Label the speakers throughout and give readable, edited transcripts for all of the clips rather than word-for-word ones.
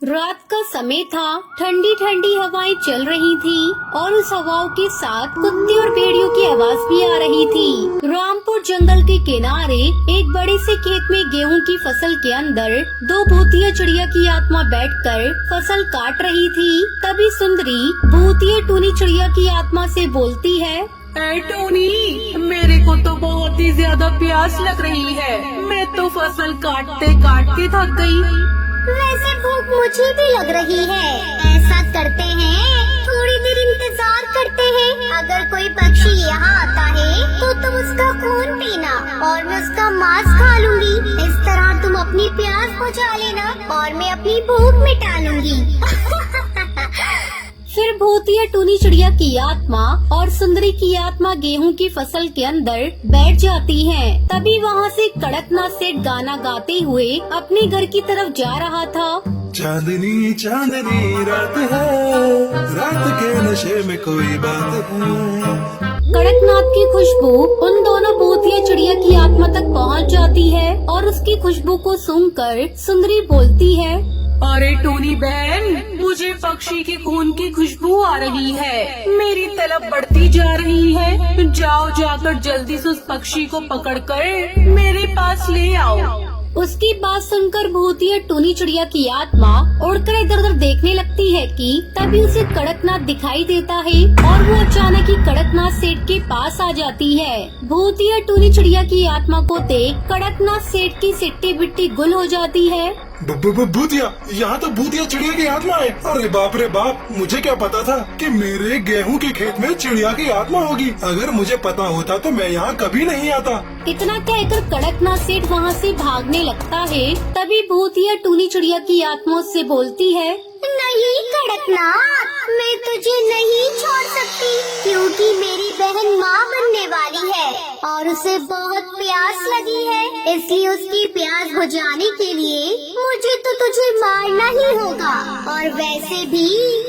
Speaker 1: रात का समय था। ठंडी ठंडी हवाएं चल रही थी और उस हवाओं के साथ कुत्ते और भेड़ियों की आवाज भी आ रही थी। रामपुर जंगल के किनारे एक बड़े से खेत में गेहूं की फसल के अंदर दो भूतिया चिड़िया की आत्मा बैठकर फसल काट रही थी। तभी सुंदरी भूतिया टूनी चिड़िया की आत्मा से बोलती है,
Speaker 2: ए टोनी, मेरे को तो बहुत ही ज्यादा प्यास लग रही है। मैं तो फसल काटते काटते थक गई।
Speaker 3: वैसे भूख मुझे भी लग रही है। ऐसा करते हैं, थोड़ी देर इंतजार करते हैं। अगर कोई पक्षी यहाँ आता है तो तुम उसका खून पीना और मैं उसका मांस खा लूंगी। इस तरह तुम अपनी प्यास बुझा लेना और मैं अपनी भूख मिटा लूंगी।
Speaker 1: फिर भूतिया टूनी चिड़िया की आत्मा और सुंदरी की आत्मा गेहूं की फसल के अंदर बैठ जाती हैं। तभी वहाँ से कड़कनाथ सेठ गाना गाते हुए अपने घर की तरफ जा रहा था।
Speaker 4: चांदनी चांदनी रात है, रात के नशे में कोई बात है।
Speaker 1: कड़कनाथ की खुशबू उन दोनों भूतिया चिड़िया की आत्मा तक पहुँच जाती है और उसकी खुशबू को सूंघकर सुंदरी बोलती है,
Speaker 2: अरे टोनी बहन, मुझे पक्षी के खून की खुशबू आ रही है। मेरी तलब बढ़ती जा रही है। जाओ, जाकर जल्दी से उस पक्षी को पकड़कर मेरे पास ले आओ।
Speaker 1: उसकी बात सुनकर भूतिया टूनी चिड़िया की आत्मा उड़कर इधर उधर देखने लगती है कि तभी उसे कड़कनाथ दिखाई देता है और वो अचानक ही कड़कनाथ सेठ के पास आ जाती है। भूतिया टूनी चिड़िया की आत्मा को देख कड़कनाथ सेठ की सिट्टी बिट्टी गुल हो जाती है।
Speaker 4: भूतिया, यहाँ तो भूतिया चिड़िया की आत्मा है। अरे बाप रे बाप, मुझे क्या पता था कि मेरे गेहूं के खेत में चिड़िया की आत्मा होगी। अगर मुझे पता होता तो मैं यहाँ कभी नहीं आता।
Speaker 1: इतना कहकर कड़कनाथ सेठ वहाँ से भागने लगता है। तभी भूतिया टूनी चिड़िया की आत्मा उससे बोलती है,
Speaker 3: नहीं कड़कनाथ, मैं तुझे नहीं छोड़ सकती, क्योंकि मेरी बहन माँ बनने वाली है और उसे बहुत प्यास लगी है। इसलिए उसकी प्यास बुझाने के लिए मुझे तो तुझे मारना ही होगा। और वैसे भी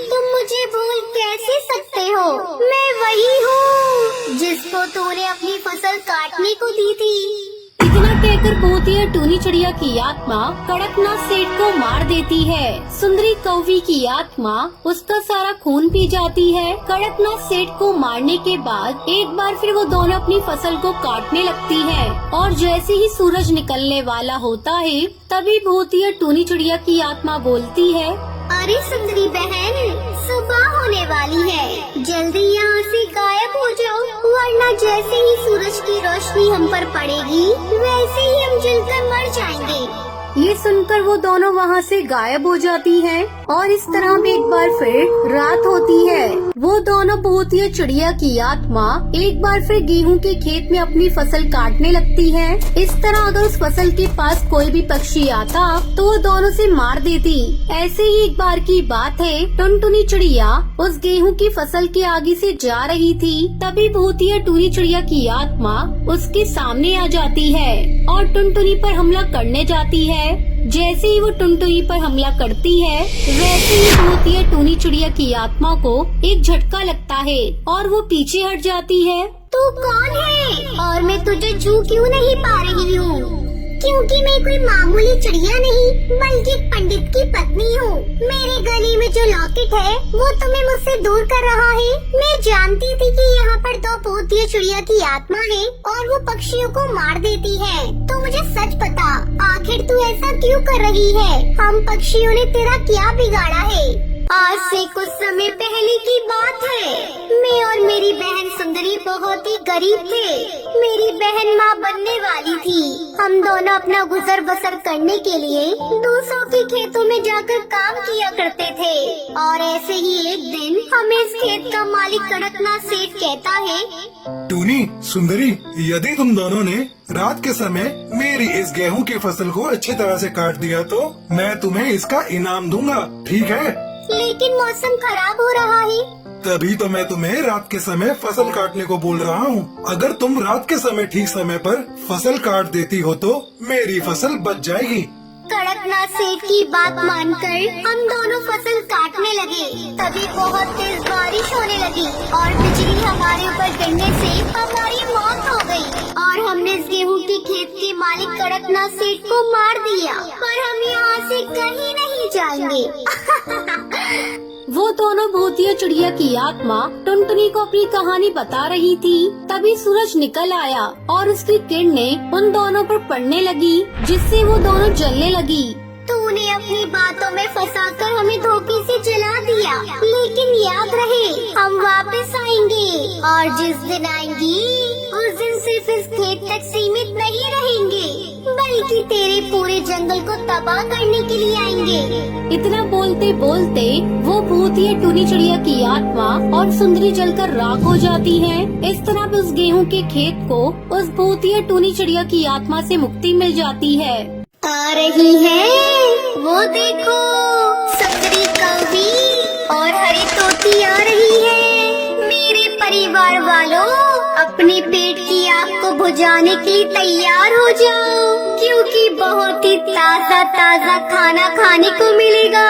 Speaker 3: तुम मुझे भूल कैसे सकते हो? मैं वही हूँ जिसको तूने अपनी फसल काटने को दी थी।
Speaker 1: इतना कहकर भूतिया टूनी चिड़िया की आत्मा कड़कनाथ सेठ को मार देती है। सुंदरी कौवी की आत्मा उसका सारा खून पी जाती है। कड़कनाथ सेठ को मारने के बाद एक बार फिर वो दोनों अपनी फसल को काटने लगती है और जैसे ही सूरज निकलने वाला होता है तभी भूतिया टूनी चिड़िया की आत्मा बोलती है,
Speaker 3: अरे सुंदरी बहन, सुबह होने वाली है, जल्दी यहाँ से गायब हो जाओ, वरना जैसे ही सूरज की रोशनी हम पर पड़ेगी वैसे ही हम जलकर मर जाएंगे।
Speaker 1: ये सुनकर वो दोनों वहाँ से गायब हो जाती हैं और इस तरह भी एक बार फिर रात होती है। वो दोनों भूतिया चिड़िया की आत्मा एक बार फिर गेहूं के खेत में अपनी फसल काटने लगती है। इस तरह अगर उस फसल के पास कोई भी पक्षी आता तो वो दोनों से मार देती। ऐसे ही एक बार की बात है, टुनटुनी चिड़िया उस गेहूं की फसल के आगे से जा रही थी। तभी भूतिया टूनी चिड़िया की आत्मा उसके सामने आ जाती है और टुनटुनी पर हमला करने जाती है। जैसे ही वो टुनटुनी पर हमला करती है वैसे ही भूतिया टूनी चिड़िया की आत्मा को एक झटका लगता है और वो पीछे हट जाती है।
Speaker 3: तू कौन है और मैं तुझे छू क्यों नहीं पा रही हूँ? क्योंकि मैं कोई मामूली चिड़िया नहीं बल्कि एक पंडित की पत्नी हूँ। मेरे गले में जो लॉकेट है वो तुम्हें मुझसे दूर कर रहा है। मैं जानती थी कि यहाँ पर दो भूतिया चिड़िया की आत्मा है और वो पक्षियों को मार देती है। तो मुझे सच बता, आखिर तू ऐसा क्यों कर रही है? हम पक्षियों ने तेरा क्या बिगाड़ा है? आज से कुछ समय पहले की बात है, मैं और मेरी बहन सुंदरी बहुत ही गरीब थे। मेरी बहन माँ बनने वाली थी। हम दोनों अपना गुजर बसर करने के लिए दूसरों के खेतों में जाकर काम किया करते थे। और ऐसे ही एक दिन हमें इस खेत का मालिक कड़कनाथ सेठ कहता है,
Speaker 4: टूनी, सुंदरी, यदि तुम दोनों ने रात के समय मेरी इस गेहूं की फसल को अच्छी तरह से काट दिया तो मैं तुम्हें इसका इनाम दूंगा, ठीक है?
Speaker 3: लेकिन मौसम खराब हो रहा है।
Speaker 4: तभी तो मैं तुम्हें रात के समय फसल काटने को बोल रहा हूँ। अगर तुम रात के समय ठीक समय पर फसल काट देती हो तो मेरी फसल बच जाएगी।
Speaker 3: कड़कनाथ सेठ की बात मानकर हम दोनों फसल काटने लगे। तभी बहुत तेज बारिश होने लगी और बिजली हमारे ऊपर गिरने से हमारी मौत हो गई और हमने इस गेहूं के खेत के मालिक कड़कनाथ सेठ को मार दिया। पर हम यहाँ से कहीं नहीं जाएंगे।
Speaker 1: वो दोनों भूतिया चिड़िया की आत्मा टुनटुनी को अपनी कहानी बता रही थी। तभी सूरज निकल आया और उसकी किरणें उन दोनों पर पड़ने लगी, जिससे वो दोनों जलने लगी।
Speaker 3: तूने अपनी बातों में फंसाकर हमें धोखे से जला दिया, लेकिन याद रहे हम वापस आएंगे और जिस दिन आएंगी उस दिन सिर्फ इस खेत तक सीमित नहीं रहेंगे, बल्कि तेरे पूरे जंगल को तबाह करने के लिए आएंगे।
Speaker 1: इतना बोलते बोलते वो भूतिया टूनी चिड़िया की आत्मा और सुंदरी जलकर राख हो जाती है। इस तरह उस गेहूं के खेत को उस भूतिया टूनी चिड़िया की आत्मा से मुक्ति मिल जाती है।
Speaker 3: आ रही है वो देखो, सुंदरी कौवी और हरी तोती आ रही है। मेरे परिवार वालों, अपने पेट की आग को बुझाने के लिए तैयार हो जाओ, क्योंकि बहुत ही ताज़ा ताज़ा खाना खाने को मिलेगा।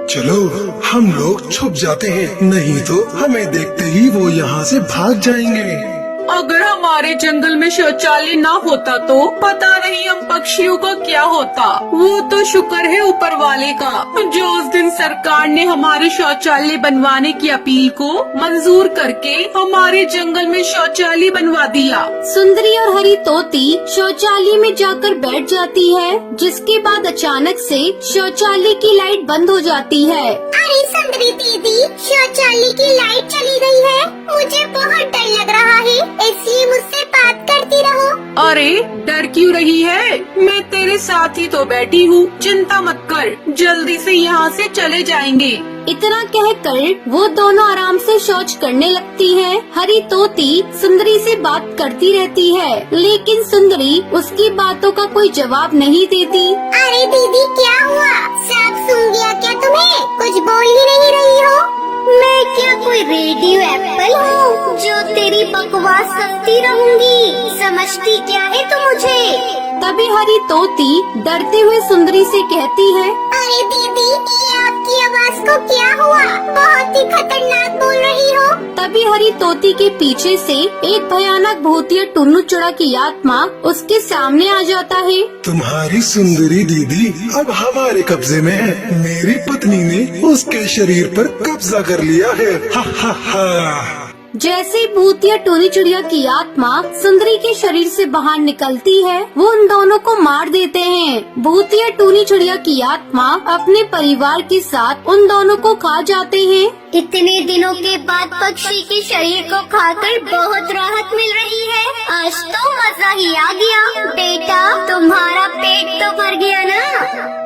Speaker 4: चलो हम लोग छुप जाते हैं, नहीं तो हमें देखते ही वो यहाँ से भाग जाएंगे।
Speaker 2: अगर हमारे जंगल में शौचालय ना होता तो पता नहीं हम पक्षियों का क्या होता। वो तो शुक्र है ऊपर वाले का, जो उस दिन सरकार ने हमारे शौचालय बनवाने की अपील को मंजूर करके हमारे जंगल में शौचालय बनवा दिया।
Speaker 1: सुंदरी और हरी तोती शौचालय में जाकर बैठ जाती है, जिसके बाद अचानक से शौचालय की लाइट बंद हो जाती है।
Speaker 3: अरे सुंदरी दीदी, शौचालय की लाइट चली गई है। मुझे बहुत डर लग रहा है, इसलिए मुझसे बात करती रहो।
Speaker 2: अरे डर क्यों रही है, मैं तेरे साथ ही तो बैठी हूँ, चिंता मत कर, जल्दी से यहाँ से चले जाएंगे।
Speaker 1: इतना कहकर वो दोनों आराम से शौच करने लगती है। हरी तोती सुंदरी से बात करती रहती है, लेकिन सुंदरी उसकी बातों का कोई जवाब नहीं देती।
Speaker 3: अरे दीदी क्या हुआ, सांप सूंघ गया क्या तुम्हें? कुछ बोल ही नहीं रही हो। मैं क्या कोई रेडियो एप्पल हूँ जो तेरी बकवास सुनती रहूंगी? समझती क्या है तू मुझे?
Speaker 1: तभी हरी तोती डरते हुए सुंदरी से कहती है,
Speaker 3: अरे दीदी, ये आपकी आवाज को क्या हुआ? बहुत ही खतरनाक बोल रही हो।
Speaker 1: तभी हरी तोती के पीछे से एक भयानक भूतिया टुन्नू चिड़ा की आत्मा उसके सामने आ जाता है।
Speaker 4: तुम्हारी सुंदरी दीदी अब हमारे कब्जे में है। मेरी पत्नी ने उसके शरीर पर कब्जा कर लिया है। हा हा हा।
Speaker 1: जैसे भूतिया टूनी चिड़िया की आत्मा सुंदरी के शरीर से बाहर निकलती है, वो उन दोनों को मार देते हैं। भूतिया टूनी चिड़िया की आत्मा अपने परिवार के साथ उन दोनों को खा जाते हैं।
Speaker 3: इतने दिनों के बाद पक्षी के शरीर को खाकर बहुत राहत मिल रही है। आज तो मजा ही आ गया। बेटा, तुम्हारा पेट तो भर गया ना?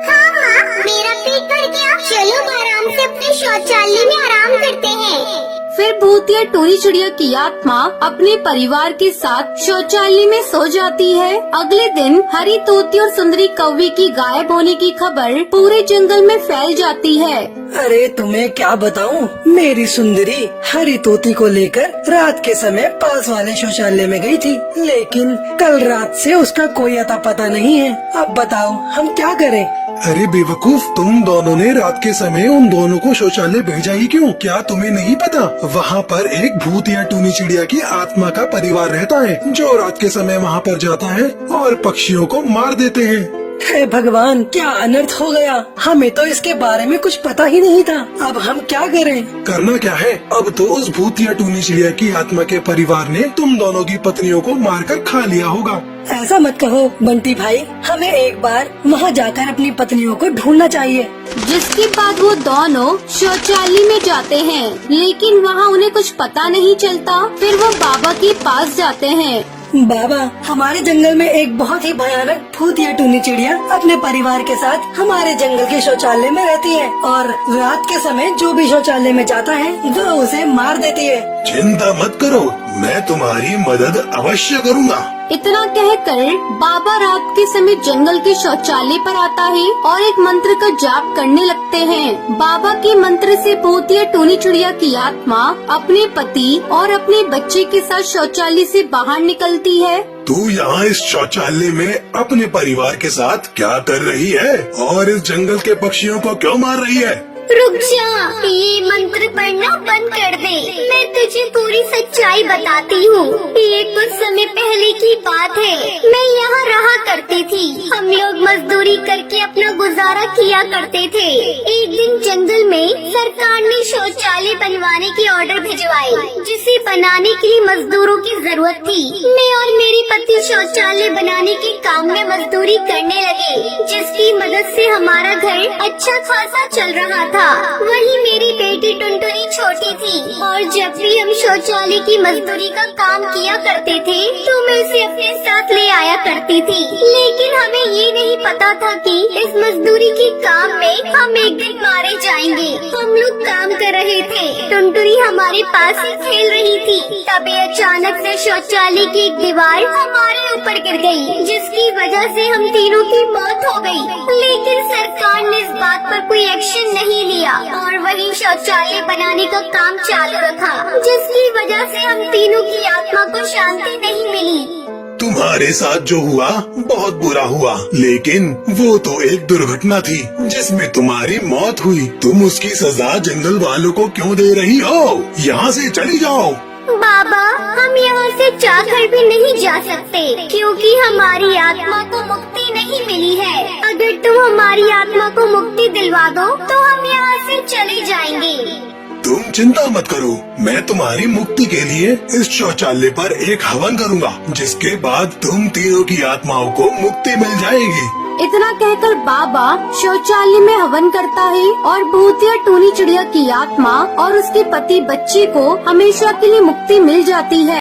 Speaker 3: हाँ हाँ, मेरा पेट भर गया। चलो आराम से अपने शौचालय में आराम करते हैं।
Speaker 1: फिर भूतिया टूनी चिड़िया की आत्मा अपने परिवार के साथ शौचालय में सो जाती है। अगले दिन हरी तोती और सुंदरी कौवी की गायब होने की खबर पूरे जंगल में फैल जाती है।
Speaker 5: अरे तुम्हें क्या बताऊं, मेरी सुंदरी हरी तोती को लेकर रात के समय पास वाले शौचालय में गई थी, लेकिन कल रात से उसका कोई अता पता नहीं है। अब बताओ हम क्या करें?
Speaker 4: अरे बेवकूफ, तुम दोनों ने रात के समय उन दोनों को शौचालय भेजा ही क्यों? क्या तुम्हें नहीं पता वहाँ पर एक भूतिया टूनी चिड़िया की आत्मा का परिवार रहता है, जो रात के समय वहाँ पर जाता है और पक्षियों को मार देते हैं।
Speaker 5: हे भगवान, क्या अनर्थ हो गया। हमें तो इसके बारे में कुछ पता ही नहीं था। अब हम क्या करें?
Speaker 4: करना क्या है, अब तो उस भूतिया टूनी चिड़िया की आत्मा के परिवार ने तुम दोनों की पत्नियों को मारकर खा लिया होगा।
Speaker 5: ऐसा मत कहो बंटी भाई, हमें एक बार वहाँ जाकर अपनी पत्नियों को ढूंढना चाहिए।
Speaker 1: जिसके बाद वो दोनों शौचालय में जाते हैं, लेकिन वहाँ उन्हें कुछ पता नहीं चलता। फिर वो बाबा के पास जाते हैं।
Speaker 5: बाबा, हमारे जंगल में एक बहुत ही भयानक भूतिया टूनी चिड़िया अपने परिवार के साथ हमारे जंगल के शौचालय में रहती है और रात के समय जो भी शौचालय में जाता है वो उसे मार देती है।
Speaker 4: चिंता मत करो, मैं तुम्हारी मदद अवश्य करूँगा।
Speaker 1: इतना कहकर बाबा रात के समय जंगल के शौचालय पर आता है और एक मंत्र का जाप करने लगते हैं। बाबा के मंत्र से भूतिया टूनी चिड़िया की आत्मा अपने पति और अपने बच्चे के साथ शौचालय से बाहर निकलती है
Speaker 4: तू यहाँ इस शौचालय में अपने परिवार के साथ क्या कर रही है और इस जंगल के पक्षियों को क्यों मार रही है?
Speaker 3: रुक जा, ये मंत्र पढ़ना बंद कर दे। मैं तुझे पूरी सच्चाई बताती हूँ। ये कुछ समय पहले की बात है। मैं यहाँ रहा करती थी। हम लोग मजदूरी करके अपना गुजारा किया करते थे। एक दिन जंगल में सरकार ने शौचालय बनवाने के ऑर्डर भिजवाए, जिसे बनाने के लिए मजदूरों की जरूरत थी। मैं और मेरे पति शौचालय बनाने के काम में मजदूरी करने लगे, जिसकी मदद से हमारा घर अच्छा खासा चल रहा था। वहीं मेरी बेटी टुनटुनी छोटी थी और जब भी हम शौचालय की मजदूरी का काम किया करते थे तो मैं उसे अपने साथ ले आया करती थी। लेकिन हमें ये नहीं पता था कि इस मजदूरी के काम में हम एक दिन मारे जाएंगे। हम लोग काम कर रहे थे, टुनटुनी हमारे पास ही खेल रही थी। तभी अचानक से शौचालय की एक दीवार हमारे ऊपर गिर गई, जिसकी वजह से हम तीनों की मौत हो गई। लेकिन सरकार ने इस बात पर कोई एक्शन नहीं लिया और वही शौचालय बनाने का काम चालू रखा, जिसकी वजह से हम तीनों की आत्मा को शांति नहीं मिली।
Speaker 4: तुम्हारे साथ जो हुआ बहुत बुरा हुआ, लेकिन वो तो एक दुर्घटना थी जिसमें तुम्हारी मौत हुई। तुम उसकी सजा जंगल वालों को क्यों दे रही हो? यहाँ से चली जाओ।
Speaker 3: बाबा, हम यहाँ से चाहकर भी नहीं जा सकते, क्योंकि हमारी आत्मा को मुक्ति नहीं मिली है। अगर तुम हमारी आत्मा को मुक्ति दिलवा दो तो हम यहाँ से चले जाएंगे।
Speaker 4: तुम चिंता मत करो, मैं तुम्हारी मुक्ति के लिए इस शौचालय पर एक हवन करूँगा, जिसके बाद तुम तीनों की आत्माओं को मुक्ति मिल जाएगी।
Speaker 1: इतना कहकर बाबा शौचालय में हवन करता है और भूतिया टूनी चिड़िया की आत्मा और उसके पति बच्चे को हमेशा के लिए मुक्ति मिल जाती है।